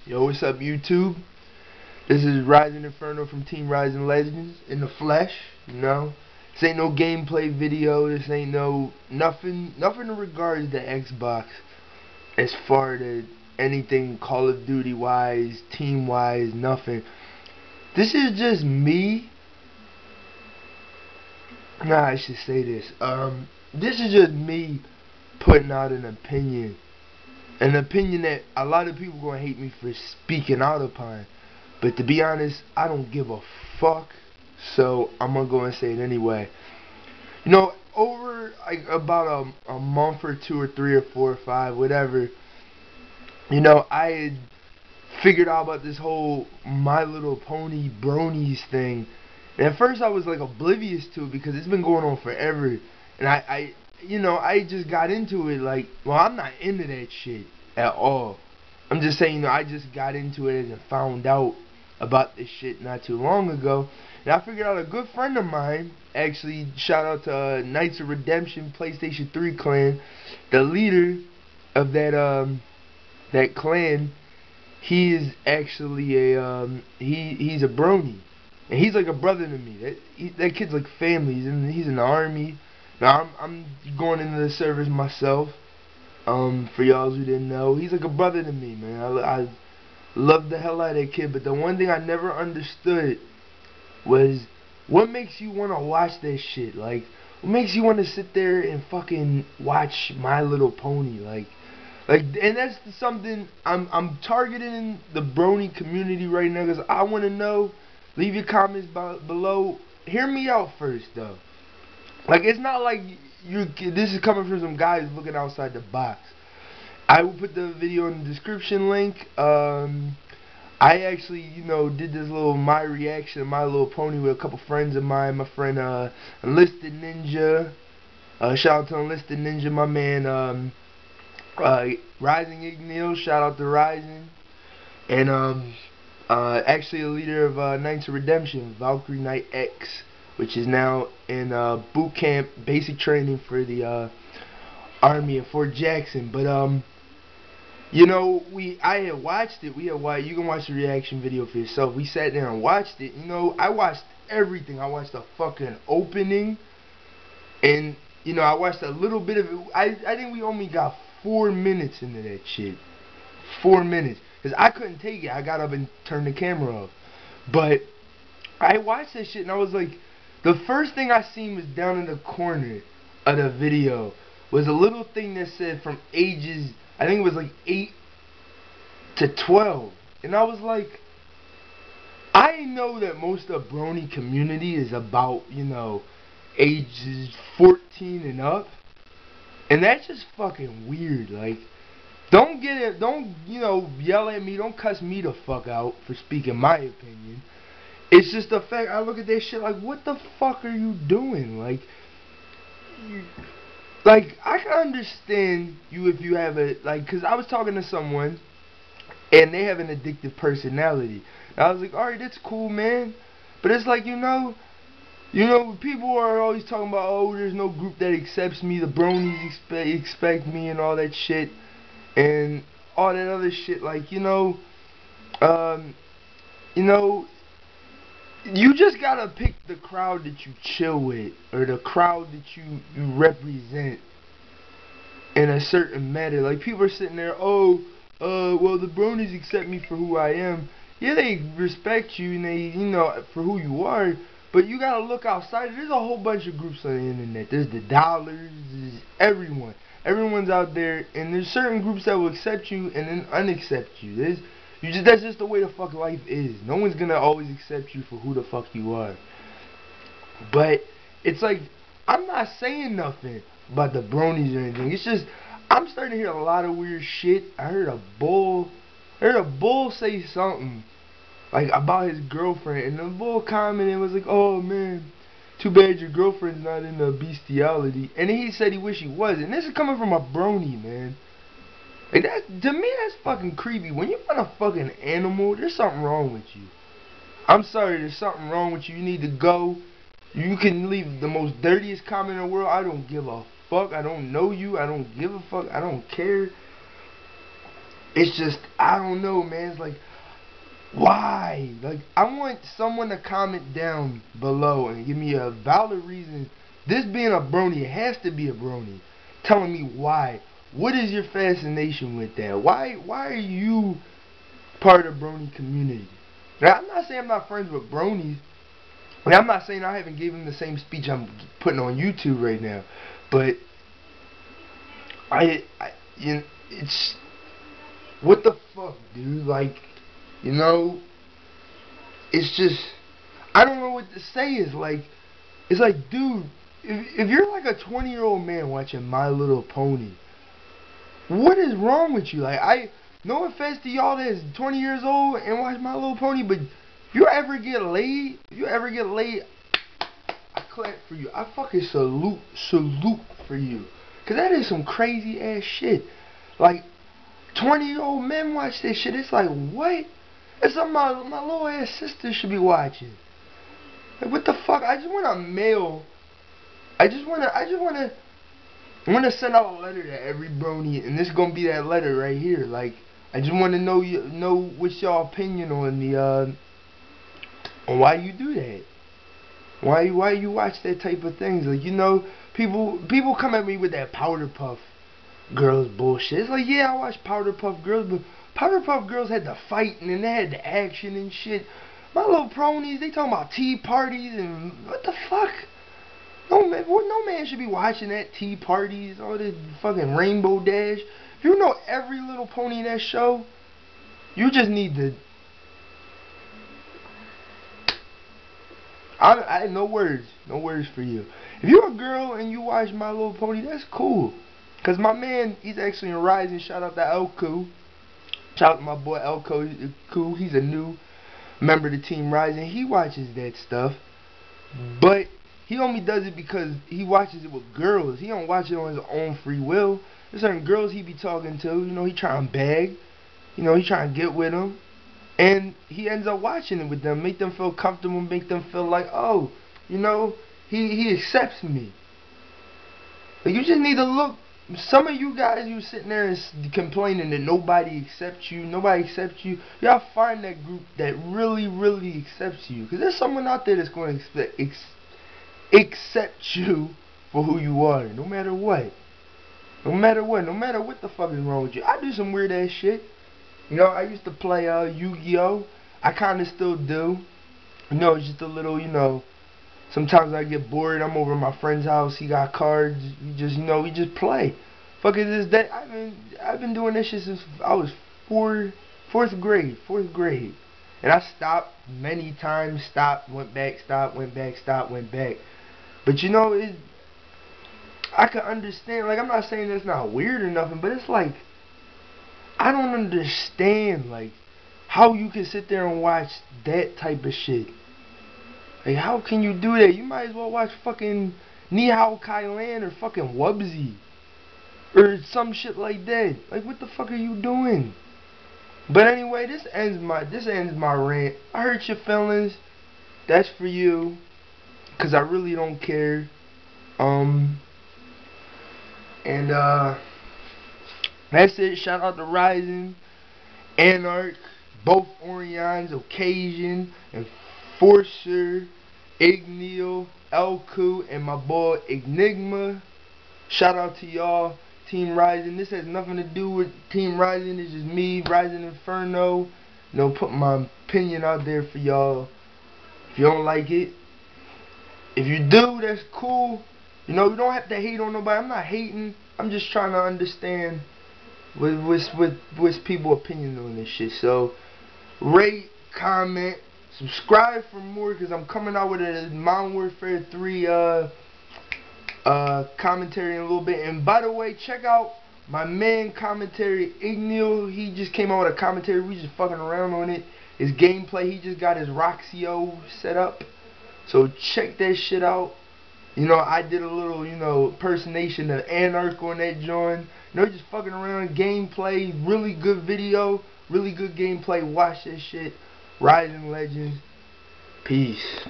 Yo, what's up, YouTube? This is ENFeRNo from Team RiZiNG Legends in the flesh. You know, this ain't no gameplay video. This ain't no nothing in regards to Xbox as far as anything Call of Duty wise, team wise, nothing. This is just me. I should say this. This is just me putting out an opinion. An opinion that a lot of people gonna hate me for speaking out upon. But to be honest, I don't give a fuck. So I'm gonna go and say it anyway. You know, over like about a month or two or three or four or five, whatever, you know, I had figured out about this whole My Little Pony Bronies thing. And at first I was like oblivious to it because it's been going on forever. And I you know, I just got into it like, well, I'm not into that shit at all. I'm just saying, you know, I just got into it and found out about this shit not too long ago. And I figured out a good friend of mine, actually, shout out to Knights of Redemption PlayStation 3 clan, the leader of that clan, he is actually a, he's a Brony. And he's like a brother to me. That kid's like family. He's in the army. Now I'm going into the service myself. For y'all who didn't know, he's like a brother to me, man. I love the hell out of that kid. But the one thing I never understood was what makes you want to watch that shit. Like, what makes you want to sit there and fucking watch My Little Pony? Like, and that's something I'm targeting the Brony community right now because I want to know. Leave your comments below. Hear me out first, though. Like, it's not like this is coming from some guys looking outside the box. I will put the video in the description link. I actually, you know, did this little my reaction to My Little Pony with a couple friends of mine. My friend Enlisted Ninja. Shout out to Enlisted Ninja, my man. IgNeeL. Shout out to RiZiNG. And actually a leader of Knights of Redemption, Valkyrie Knight X, which is now in boot camp, basic training for the Army in Fort Jackson. But you know, I had watched it. You can watch the reaction video for yourself. We sat there and watched it. You know, I watched everything. I watched the fucking opening, and you know, I watched a little bit of it. I think we only got 4 minutes into that shit. 4 minutes, because I couldn't take it. I got up and turned the camera off. But I watched that shit and I was like, the first thing I seen was down in the corner of the video was a little thing that said from ages, I think it was like 8 to 12. And I was like, I know that most of the Brony community is about, you know, ages 14 and up. And that's just fucking weird. Like, don't you know, yell at me, don't cuss me the fuck out for speaking my opinion. It's just the fact, I look at that shit like, what the fuck are you doing? Like, I can understand you if you have a, like, because I was talking to someone, and they have an addictive personality. And I was like, alright, that's cool, man. But it's like, you know, people are always talking about, oh, there's no group that accepts me, the Bronies expect me, and all that shit. And all that other shit, like, you know, you just gotta pick the crowd that you chill with, or the crowd that you represent in a certain matter. Like, people are sitting there, oh, well, the Bronies accept me for who I am. Yeah, they respect you, and they, you know, for who you are, but you gotta look outside. There's a whole bunch of groups on the internet. There's the dollars, there's everyone. Everyone's out there, and there's certain groups that will accept you and then unaccept you. That's just the way the fuck life is. No one's gonna always accept you for who the fuck you are. But it's like, I'm not saying nothing about the Bronies or anything. It's just, I'm starting to hear a lot of weird shit. I heard a bull say something like about his girlfriend, and the bull commented was like, oh man, too bad your girlfriend's not into bestiality. And he said he wish he was. And this is coming from a Brony, man. Like, that, to me, that's fucking creepy. When you want a fucking animal, there's something wrong with you. I'm sorry, there's something wrong with you. You need to go. You can leave the most dirtiest comment in the world. I don't give a fuck. I don't know you. I don't give a fuck. I don't care. it's just, I don't know, man. It's like, why? Like, I want someone to comment down below and give me a valid reason. This being a brony, it has to be a brony, telling me why. What is your fascination with that? Why are you part of the brony community? Now, I'm not saying I'm not friends with bronies. I'm not saying I haven't given the same speech I'm putting on YouTube right now, but it's, what the fuck, dude? Like, you know, it's just, I don't know what to say. It's like, dude, if you're like a 20-year-old man watching My Little Pony, what is wrong with you? Like, no offense to y'all that's 20 years old and watch My Little Pony, but if you ever get laid, I clap for you. I fucking salute for you. Cause that is some crazy ass shit. Like, 20-year-old men watch this shit. It's like, what? It's something my little ass sister should be watching. Like, what the fuck? I just want a male. I want to send out a letter to every brony, and this is gonna be that letter right here. Like, I just want to know what's y'all opinion on the on why you do that. Why you watch that type of things? Like, you know, people come at me with that Powder Puff Girls bullshit. It's like, yeah, I watch Powder Puff Girls, but Powder Puff Girls had the fight and then they had the action and shit. My Little Bronies, they talking about tea parties and what the fuck? No man should be watching that, tea parties, all this fucking Rainbow Dash. If you know every little pony in that show, you just need to. I no words for you. If you're a girl and you watch My Little Pony, that's cool. Cause my man, he's actually in RiZiNG. Shout out to Elko. Shout out to my boy Elko. He's a new member of the team RiZiNG. He watches that stuff, but he only does it because he watches it with girls. He don't watch it on his own free will. There's certain girls he be talking to. You know, he trying to bag. You know, he trying to get with them. And he ends up watching it with them, make them feel comfortable, make them feel like, oh, you know, he accepts me. Like, you just need to look. Some of you guys, you sitting there and complaining that nobody accepts you, y'all find that group that really, really accepts you. Because there's someone out there that's going to accept you for who you are, no matter what. No matter what the fuck is wrong with you. I do some weird ass shit. You know, I used to play Yu-Gi-Oh! I kind of still do. You know, it's just a little, you know, sometimes I get bored. I'm over at my friend's house. He got cards. We just play. Fuck is this that? I've been doing this shit since I was fourth grade. And I stopped many times. Stopped, went back, stopped, went back, stopped, went back. But you know, I can understand. Like, I'm not saying it's not weird or nothing, but it's like, I don't understand, like, how you can sit there and watch that type of shit. Like, how can you do that? You might as well watch fucking Nihao Kailan or fucking Wubsy or some shit like that. Like, what the fuck are you doing? But anyway, this ends my rant. I hurt your feelings. That's for you, cause I really don't care. That's it. Shout out to RiZiNG, Anarch, both Orions, Occasion, Enforcer, IgNeeL, Elku, and my boy Enigma. Shout out to y'all, Team RiZiNG. This has nothing to do with Team RiZiNG. It's just me, RiZiNG You know, put my opinion out there for y'all. If you don't like it, if you do, that's cool. You know, you don't have to hate on nobody. I'm not hating. I'm just trying to understand what's people's opinion on this shit. So, rate, comment, subscribe for more, because I'm coming out with a Modern Warfare 3 commentary in a little bit. And by the way, check out my man commentary, IgNeeL. He just came out with a commentary. We just fucking around on it. His gameplay, he just got his Roxio set up. So check that shit out. You know, I did a little, you know, impersonation of Anarch on that joint. You know, just fucking around. Gameplay, really good video, really good gameplay. Watch that shit. RiZiNG Legends. Peace.